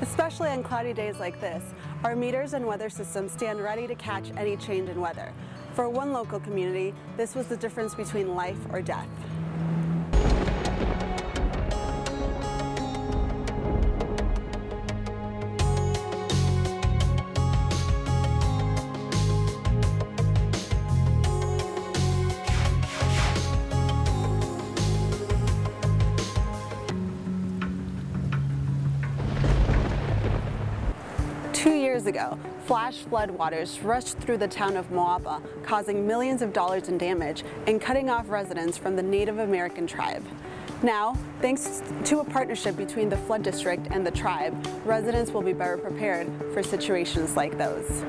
Especially on cloudy days like this, our meters and weather systems stand ready to catch any change in weather. For one local community, this was the difference between life or death. Ago, flash flood waters rushed through the town of Moapa, causing millions of dollars in damage and cutting off residents from the Native American tribe. Now, thanks to a partnership between the flood district and the tribe, residents will be better prepared for situations like those.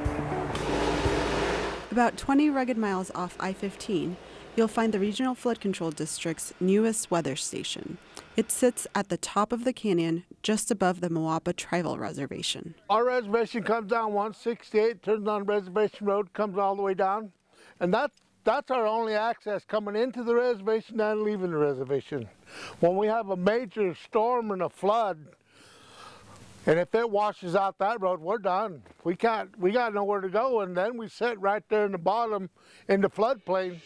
About 20 rugged miles off I-15, you'll find the Regional Flood Control District's newest weather station. It sits at the top of the canyon, just above the Moapa Tribal Reservation. Our reservation comes down 168, turns on Reservation Road, comes all the way down, and that's our only access coming into the reservation and leaving the reservation. When we have a major storm and a flood, and if it washes out that road, we're done. We got nowhere to go, and then we sit right there in the bottom in the floodplain.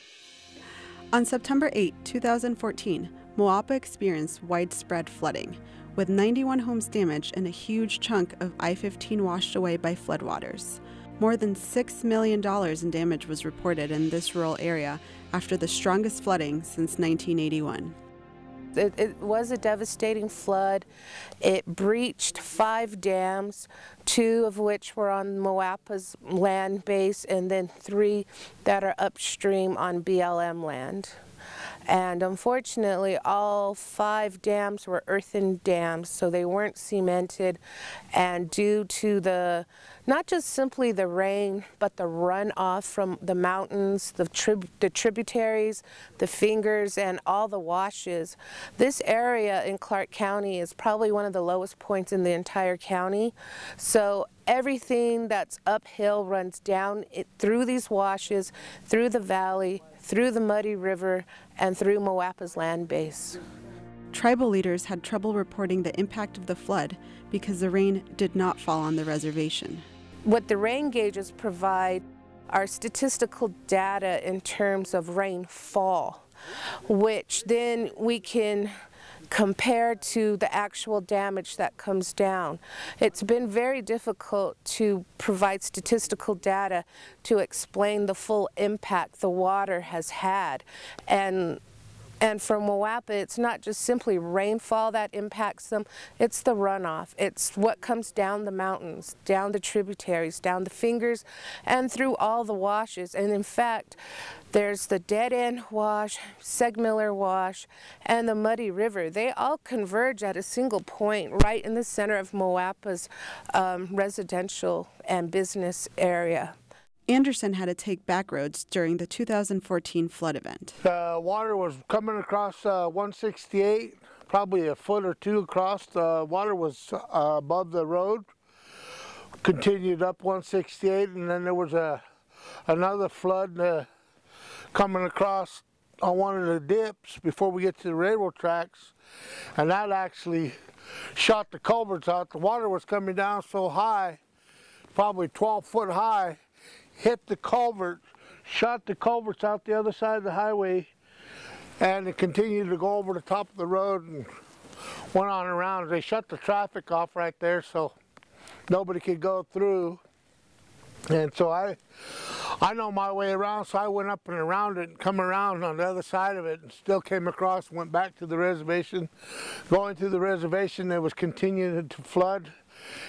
On September 8, 2014, Moapa experienced widespread flooding, with 91 homes damaged and a huge chunk of I-15 washed away by floodwaters. More than $6 million in damage was reported in this rural area after the strongest flooding since 1981. It was a devastating flood. It breached 5 dams, 2 of which were on Moapa's land base, and then 3 that are upstream on BLM land. And unfortunately, all 5 dams were earthen dams, so they weren't cemented. And due to the, not just simply the rain, but the runoff from the mountains, the tributaries, the fingers, and all the washes, this area in Clark County is probably one of the lowest points in the entire county. So everything that's uphill runs down through these washes, through the valley, through the muddy river, and through Moapa's land base. Tribal leaders had trouble reporting the impact of the flood because the rain did not fall on the reservation. What the rain gauges provide are statistical data in terms of rainfall, which then we can compare to the actual damage that comes down. It's been very difficult to provide statistical data to explain the full impact the water has had. And for Moapa, it's not just simply rainfall that impacts them, it's the runoff. It's what comes down the mountains, down the tributaries, down the fingers, and through all the washes. And in fact, there's the Dead End Wash, Segmiller Wash, and the Muddy River. They all converge at a single point right in the center of Moapa's residential and business area. Anderson had to take back roads during the 2014 flood event. The water was coming across 168, probably a foot or 2 across. The water was above the road, continued up 168, and then there was another flood coming across on one of the dips before we get to the railroad tracks, and that actually shot the culverts out. The water was coming down so high, probably 12 foot high, hit the culvert, shot the culverts out the other side of the highway, and it continued to go over the top of the road and went on around. They shut the traffic off right there so nobody could go through. And so I know my way around, so I went up and around it and come around on the other side of it and still came across, went back to the reservation. Going through the reservation, it was continuing to flood.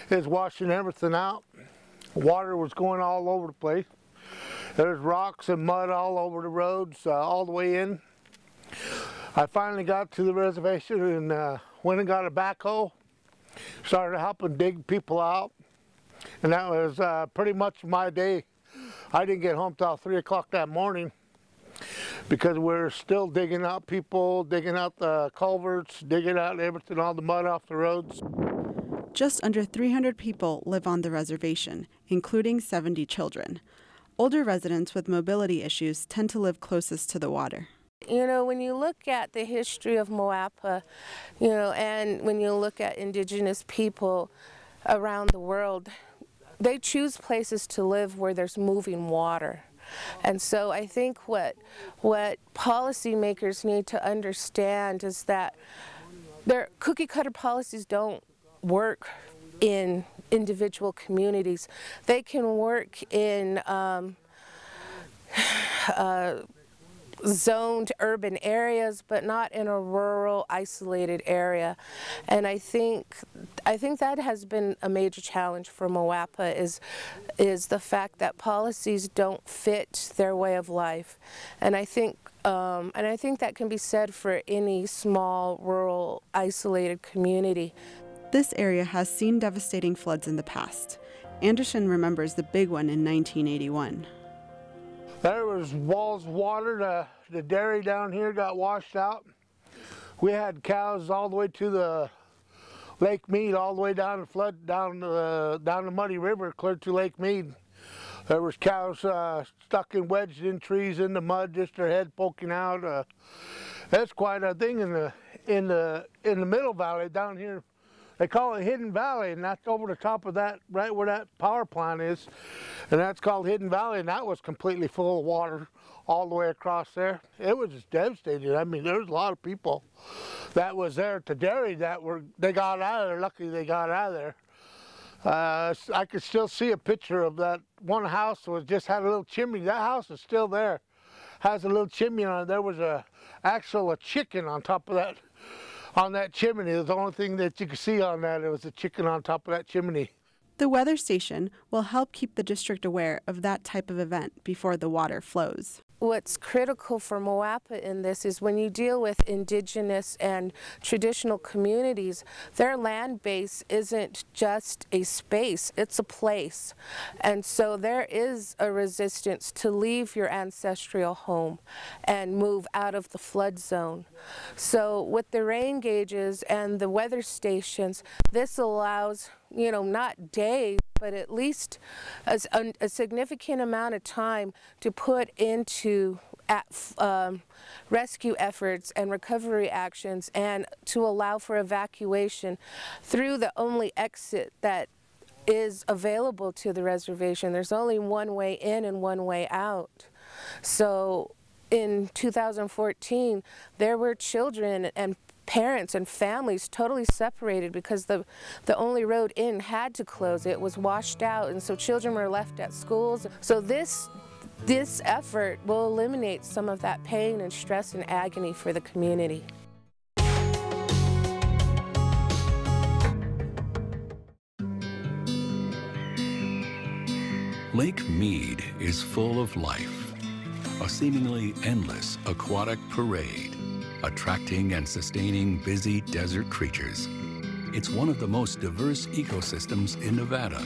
It was washing everything out. Water was going all over the place. There's rocks and mud all over the roads, all the way in. I finally got to the reservation and went and got a backhoe. Started helping dig people out. And that was pretty much my day. I didn't get home till 3 o'clock that morning because we're still digging out people, digging out the culverts, digging out everything, all the mud off the roads. Just under 300 people live on the reservation, including 70 children. Older residents with mobility issues tend to live closest to the water. You know, when you look at the history of Moapa, you know, and when you look at indigenous people, around the world, they choose places to live where there's moving water. And so I think what policymakers need to understand is that their cookie-cutter policies don't work in individual communities. They can work in zoned urban areas, but not in a rural, isolated area. And I think that has been a major challenge for Moapa is the fact that policies don't fit their way of life. And I think that can be said for any small, rural, isolated community. This area has seen devastating floods in the past. Anderson remembers the big one in 1981. There was walls of water. The dairy down here got washed out. We had cows all the way to the Lake Mead, all the way down the flood, down the Muddy River, clear to Lake Mead. There was cows stuck and wedged in trees in the mud, just their head poking out. That's quite a thing in the Middle Valley down here. They call it Hidden Valley, and that's over the top of that, right where that power plant is. And that's called Hidden Valley, and that was completely full of water all the way across there. It was just devastating. I mean, there was a lot of people that was there at the dairy they got out of there. Luckily, they got out of there. I could still see a picture of that one house that just had a little chimney. That house is still there. Has a little chimney on it. There was a chicken on top of that. On that chimney, the only thing that you could see on that, it was a chicken on top of that chimney. The weather station will help keep the district aware of that type of event before the water flows. What's critical for Moapa in this is when you deal with indigenous and traditional communities, their land base isn't just a space, it's a place. And so there is a resistance to leave your ancestral home and move out of the flood zone. So with the rain gauges and the weather stations, this allows, you know, not days, but at least a significant amount of time to put into rescue efforts and recovery actions, and to allow for evacuation through the only exit that is available to the reservation. There's only one way in and one way out. So in 2014, there were children and parents and families totally separated because the only road in had to close. It was washed out, and so children were left at schools. So this effort will eliminate some of that pain and stress and agony for the community. Lake Mead is full of life, a seemingly endless aquatic parade, attracting and sustaining busy desert creatures. It's one of the most diverse ecosystems in Nevada,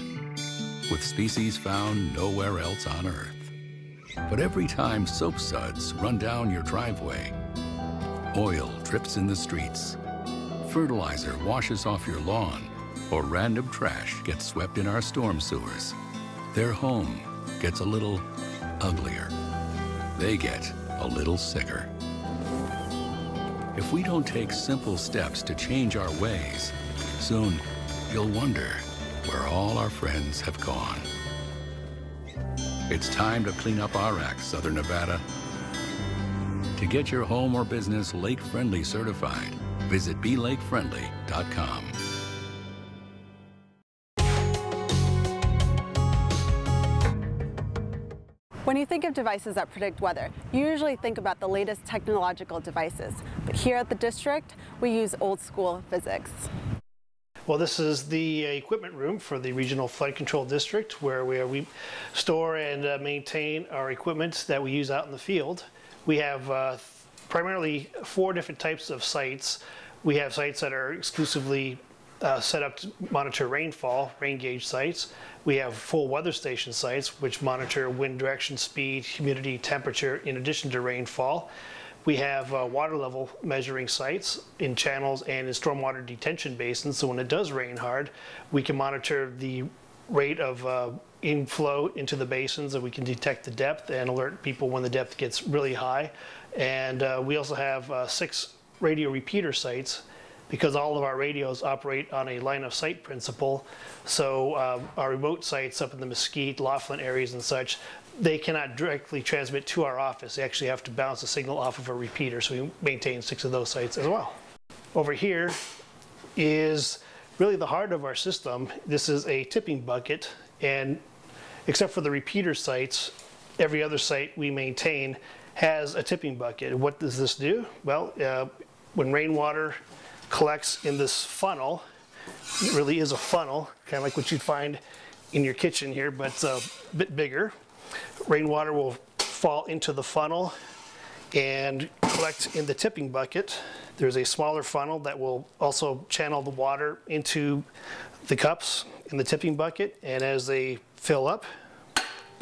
with species found nowhere else on Earth. But every time soap suds run down your driveway, oil drips in the streets, fertilizer washes off your lawn, or random trash gets swept in our storm sewers, their home gets a little uglier. They get a little sicker. If we don't take simple steps to change our ways, soon you'll wonder where all our friends have gone. It's time to clean up our act, Southern Nevada. To get your home or business lake-friendly certified, visit belakefriendly.com. When you think of devices that predict weather, you usually think about the latest technological devices. But here at the district, we use old school physics. Well, this is the equipment room for the Regional Flood Control District, where we store and maintain our equipment that we use out in the field. We have primarily 4 different types of sites. We have sites that are exclusively set up to monitor rainfall, rain gauge sites. We have full weather station sites, which monitor wind direction, speed, humidity, temperature, in addition to rainfall. We have water level measuring sites in channels and in stormwater detention basins, so when it does rain hard, we can monitor the rate of inflow into the basins, and we can detect the depth and alert people when the depth gets really high. And we also have 6 radio repeater sites because all of our radios operate on a line of sight principle. So our remote sites up in the Mesquite, Laughlin areas and such, they cannot directly transmit to our office. They actually have to bounce a signal off of a repeater, so we maintain 6 of those sites as well. Over here is really the heart of our system. This is a tipping bucket, and except for the repeater sites, every other site we maintain has a tipping bucket. What does this do? Well, when rainwater collects in this funnel, it really is a funnel, kind of like what you'd find in your kitchen here, but it's a bit bigger. Rainwater will fall into the funnel and collect in the tipping bucket. There's a smaller funnel that will also channel the water into the cups in the tipping bucket, and as they fill up,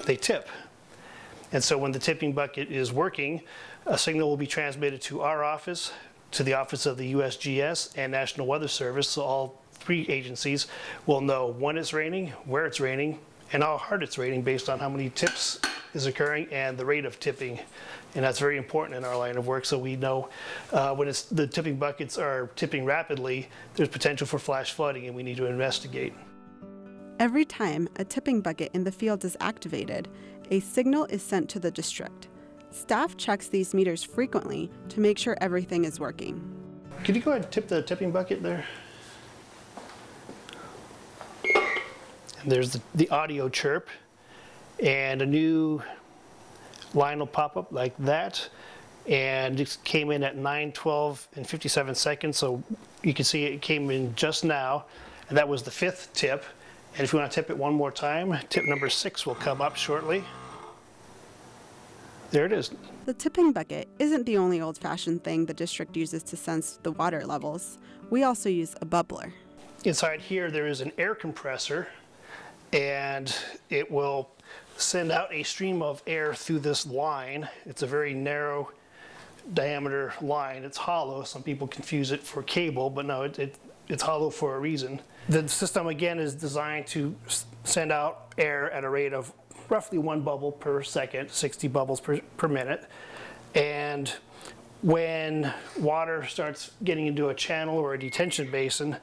they tip. And so when the tipping bucket is working, a signal will be transmitted to our office, to the office of the USGS and National Weather Service, so all 3 agencies will know when it's raining, where it's raining, and how hard it's raining based on how many tips is occurring and the rate of tipping. And that's very important in our line of work, so we know when the tipping buckets are tipping rapidly, there's potential for flash flooding and we need to investigate. Every time a tipping bucket in the field is activated, a signal is sent to the district. Staff checks these meters frequently to make sure everything is working. Could you go ahead and tip the tipping bucket there? And there's the audio chirp, and a new line will pop up like that, and it came in at 9:12 and 57 seconds, so you can see it came in just now, and that was the 5th tip. And if you want to tip it one more time, tip number 6 will come up shortly. There it is. The tipping bucket isn't the only old-fashioned thing the district uses to sense the water levels. We also use a bubbler. Inside here there is an air compressor, and it will send out a stream of air through this line. It's a very narrow diameter line. It's hollow. Some people confuse it for cable, but no, it's hollow for a reason. The system again is designed to send out air at a rate of roughly 1 bubble per second, 60 bubbles per minute. And when water starts getting into a channel or a detention basin,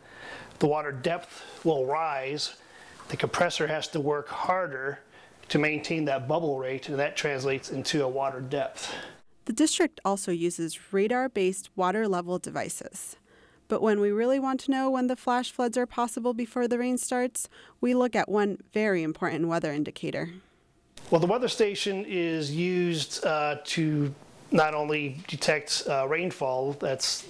the water depth will rise. The compressor has to work harder to maintain that bubble rate, and that translates into a water depth. The district also uses radar-based water level devices. But when we really want to know when the flash floods are possible before the rain starts, we look at one very important weather indicator. Well, the weather station is used to not only detect rainfall, that's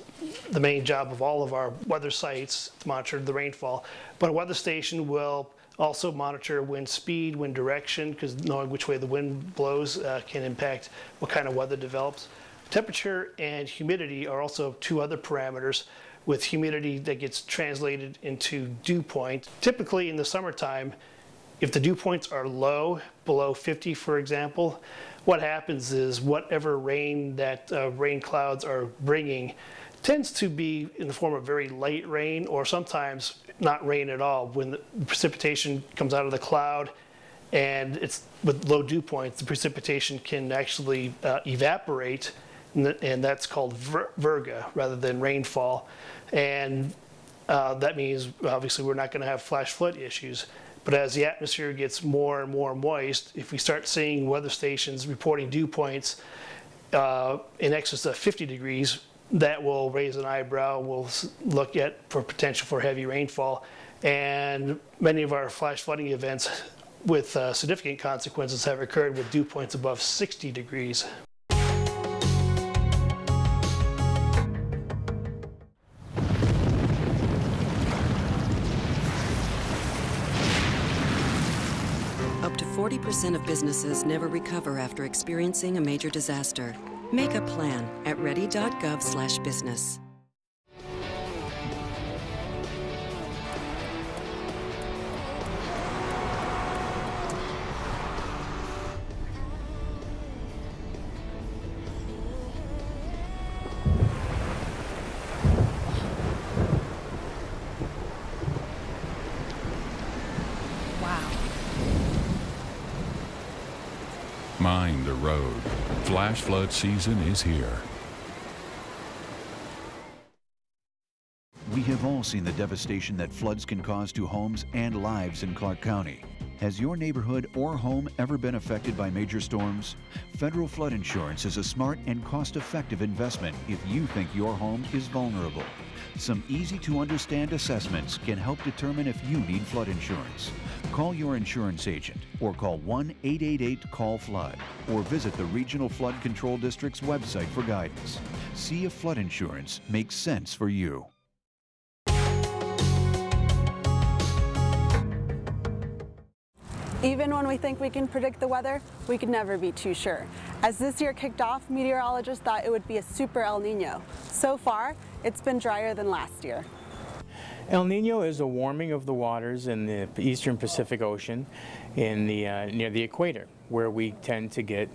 the main job of all of our weather sites, to monitor the rainfall, but a weather station will also monitor wind speed, wind direction, because knowing which way the wind blows can impact what kind of weather develops. Temperature and humidity are also 2 other parameters, with humidity that gets translated into dew point. Typically in the summertime, if the dew points are low, below 50 for example, what happens is whatever rain that rain clouds are bringing tends to be in the form of very light rain, or sometimes not rain at all. When the precipitation comes out of the cloud and it's with low dew points, the precipitation can actually evaporate, and that's called virga rather than rainfall. And that means obviously we're not going to have flash flood issues. But as the atmosphere gets more and more moist, if we start seeing weather stations reporting dew points in excess of 50 degrees, that will raise an eyebrow. We'll look at for potential for heavy rainfall. And many of our flash flooding events with significant consequences have occurred with dew points above 60 degrees. Up to 40% of businesses never recover after experiencing a major disaster. Make a plan at ready.gov/business. Mind the road. Flash flood season is here. seen the devastation that floods can cause to homes and lives in Clark County. Has your neighborhood or home ever been affected by major storms? Federal flood insurance is a smart and cost-effective investment if you think your home is vulnerable. Some easy-to-understand assessments can help determine if you need flood insurance. Call your insurance agent or call 1-888-CALL-FLOOD or visit the Regional Flood Control District's website for guidance. See if flood insurance makes sense for you. Even when we think we can predict the weather, we can never be too sure. As this year kicked off, meteorologists thought it would be a super El Nino. So far, it's been drier than last year. El Nino is a warming of the waters in the eastern Pacific Ocean in the, near the equator, where we tend to get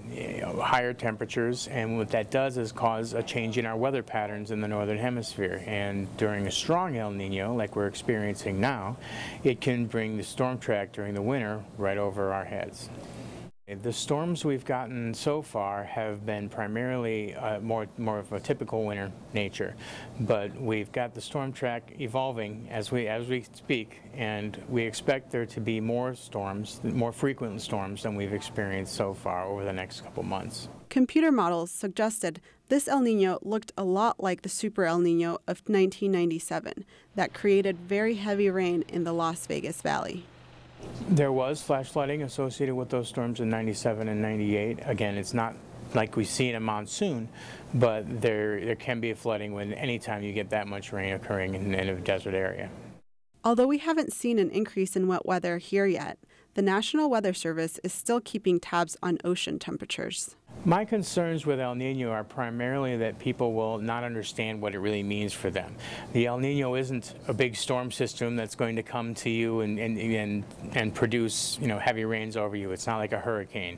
higher temperatures, and what that does is cause a change in our weather patterns in the northern hemisphere. And during a strong El Nino, like we're experiencing now, it can bring the storm track during the winter right over our heads. The storms we've gotten so far have been primarily more of a typical winter nature, but we've got the storm track evolving as we speak, and we expect there to be more storms, more frequent storms than we've experienced so far over the next couple months. Computer models suggested this El Nino looked a lot like the Super El Nino of 1997 that created very heavy rain in the Las Vegas Valley. There was flash flooding associated with those storms in 97 and 98. Again, it's not like we see in a monsoon, but there can be a flooding when anytime you get that much rain occurring in a desert area. Although we haven't seen an increase in wet weather here yet, the National Weather Service is still keeping tabs on ocean temperatures. My concerns with El Nino are primarily that people will not understand what it really means for them. The El Nino isn't a big storm system that's going to come to you and produce, you know, heavy rains over you. It's not like a hurricane.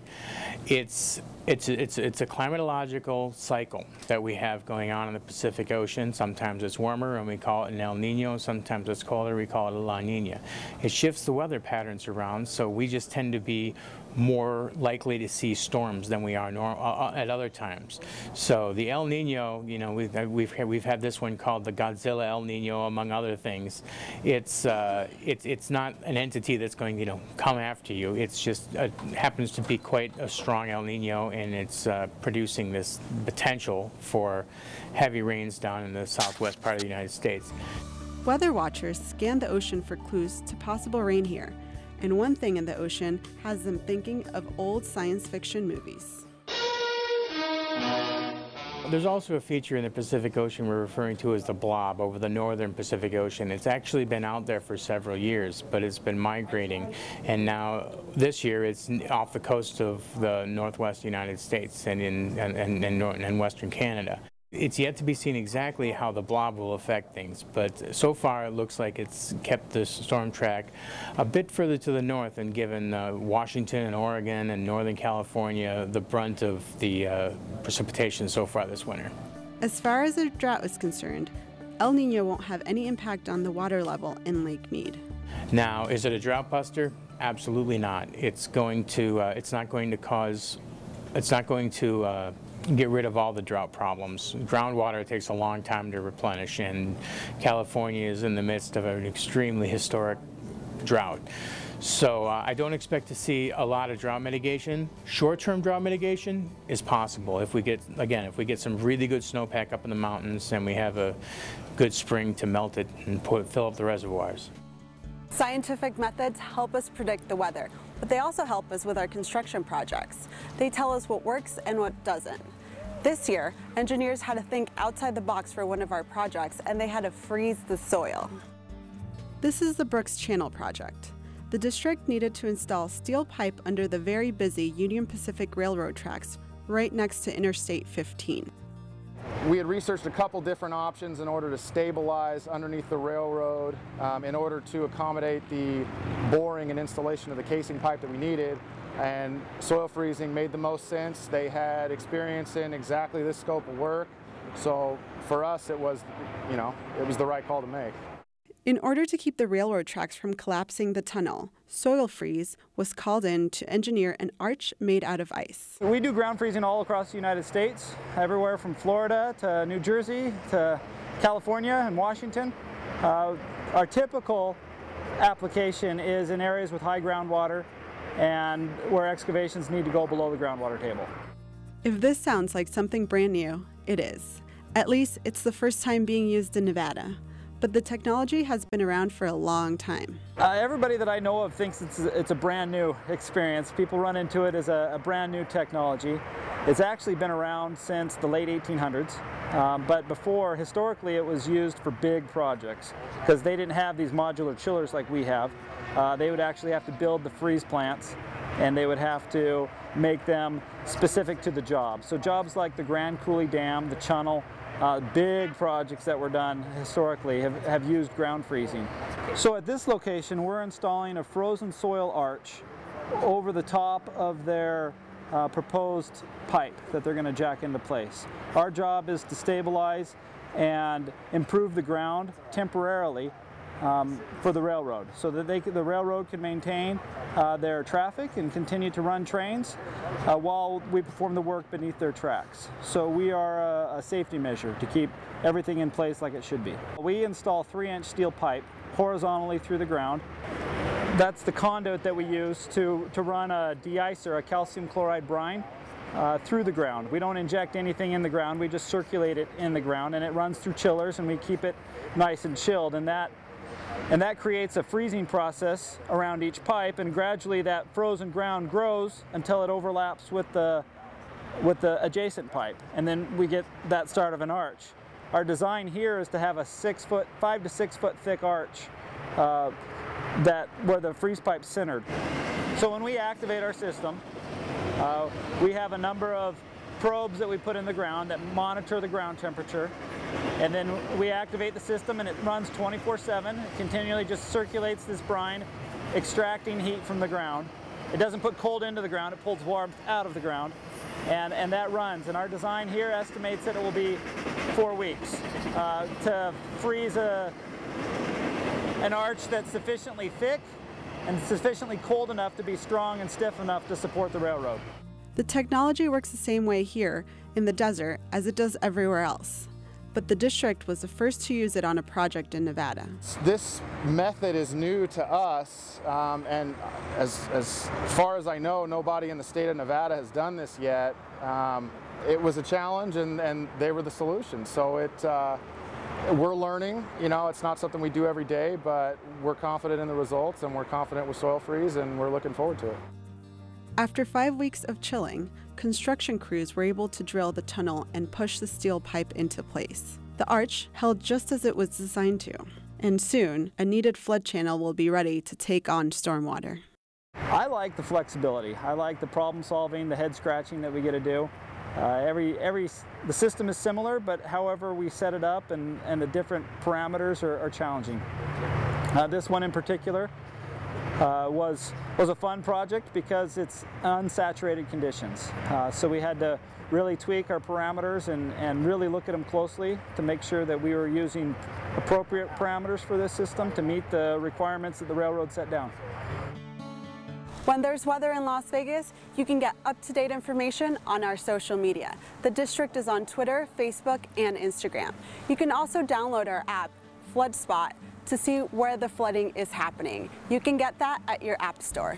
It's a climatological cycle that we have going on in the Pacific Ocean. Sometimes it's warmer and we call it an El Nino. Sometimes it's colder, we call it a La Nina. It shifts the weather patterns around, so we just tend to be more likely to see storms than we are at other times. So the El Nino, you know, we've had this one called the Godzilla El Nino, among other things. It's not an entity that's going, you know, come after you. It's just happens to be quite a strong El Nino, and it's producing this potential for heavy rains down in the southwest part of the United States. Weather watchers scan the ocean for clues to possible rain here, and one thing in the ocean has them thinking of old science fiction movies. There's also a feature in the Pacific Ocean we're referring to as the Blob over the northern Pacific Ocean. It's actually been out there for several years, but it's been migrating, and now this year it's off the coast of the northwest United States and in western Canada. It's yet to be seen exactly how the Blob will affect things, but so far it looks like it's kept the storm track a bit further to the north and given Washington and Oregon and Northern California the brunt of the precipitation so far this winter. As far as the drought is concerned, El Nino won't have any impact on the water level in Lake Mead. Now, is it a drought buster? Absolutely not. It's not going to get rid of all the drought problems. Groundwater takes a long time to replenish, and California is in the midst of an extremely historic drought. So I don't expect to see a lot of drought mitigation. Short-term drought mitigation is possible if we get some really good snowpack up in the mountains and we have a good spring to melt it and fill up the reservoirs. Scientific methods help us predict the weather, but they also help us with our construction projects. They tell us what works and what doesn't. This year, engineers had to think outside the box for one of our projects, and they had to freeze the soil. This is the Brooks Channel project. The district needed to install steel pipe under the very busy Union Pacific Railroad tracks right next to Interstate 15. We had researched a couple different options in order to stabilize underneath the railroad in order to accommodate the boring and installation of the casing pipe that we needed, and soil freezing made the most sense. They had experience in exactly this scope of work, so for us it was the right call to make. In order to keep the railroad tracks from collapsing the tunnel, Soil Freeze was called in to engineer an arch made out of ice. We do ground freezing all across the United States, everywhere from Florida to New Jersey to California and Washington. Our typical application is in areas with high groundwater and where excavations need to go below the groundwater table. If this sounds like something brand new, it is. At least it's the first time being used in Nevada. But the technology has been around for a long time. Everybody that I know of thinks it's a brand new experience. People run into it as a brand new technology. It's actually been around since the late 1800s, but before, historically, it was used for big projects because they didn't have these modular chillers like we have. They would actually have to build the freeze plants, and they would have to make them specific to the job. So jobs like the Grand Coulee Dam, the Channel, big projects that were done historically have used ground freezing. So at this location, we're installing a frozen soil arch over the top of their proposed pipe that they're going to jack into place. Our job is to stabilize and improve the ground temporarily for the railroad, so that the railroad can maintain their traffic and continue to run trains while we perform the work beneath their tracks. So we are a safety measure to keep everything in place like it should be. We install 3-inch steel pipe horizontally through the ground. That's the conduit that we use to run a de-icer, a calcium chloride brine, through the ground. We don't inject anything in the ground, we just circulate it in the ground, and it runs through chillers, and we keep it nice and chilled, and that creates a freezing process around each pipe, and gradually that frozen ground grows until it overlaps with the adjacent pipe, and then we get that start of an arch. Our design here is to have a 5 to 6 foot thick arch where the freeze pipe's centered. So when we activate our system, we have a number of probes that we put in the ground that monitor the ground temperature, and then we activate the system, and it runs 24/7. It continually just circulates this brine, extracting heat from the ground. It doesn't put cold into the ground, it pulls warmth out of the ground, and that runs. And our design here estimates that it will be 4 weeks to freeze an arch that's sufficiently thick and sufficiently cold enough to be strong and stiff enough to support the railroad. The technology works the same way here in the desert as it does everywhere else. But the district was the first to use it on a project in Nevada. This method is new to us, and as far as I know, nobody in the state of Nevada has done this yet. It was a challenge, and they were the solution. So we're learning. You know, it's not something we do every day, but we're confident in the results, and we're confident with soil freeze, and we're looking forward to it. After 5 weeks of chilling, construction crews were able to drill the tunnel and push the steel pipe into place. The arch held just as it was designed to, and soon a needed flood channel will be ready to take on stormwater. I like the flexibility. I like the problem solving, the head scratching that we get to do. The system is similar, but however we set it up and the different parameters are challenging. This one in particular was a fun project because it's unsaturated conditions. So we had to really tweak our parameters and really look at them closely to make sure that we were using appropriate parameters for this system to meet the requirements that the railroad set down. When there's weather in Las Vegas, you can get up-to-date information on our social media. The district is on Twitter, Facebook, and Instagram. You can also download our app, FloodSpot, to see where the flooding is happening. You can get that at your app store.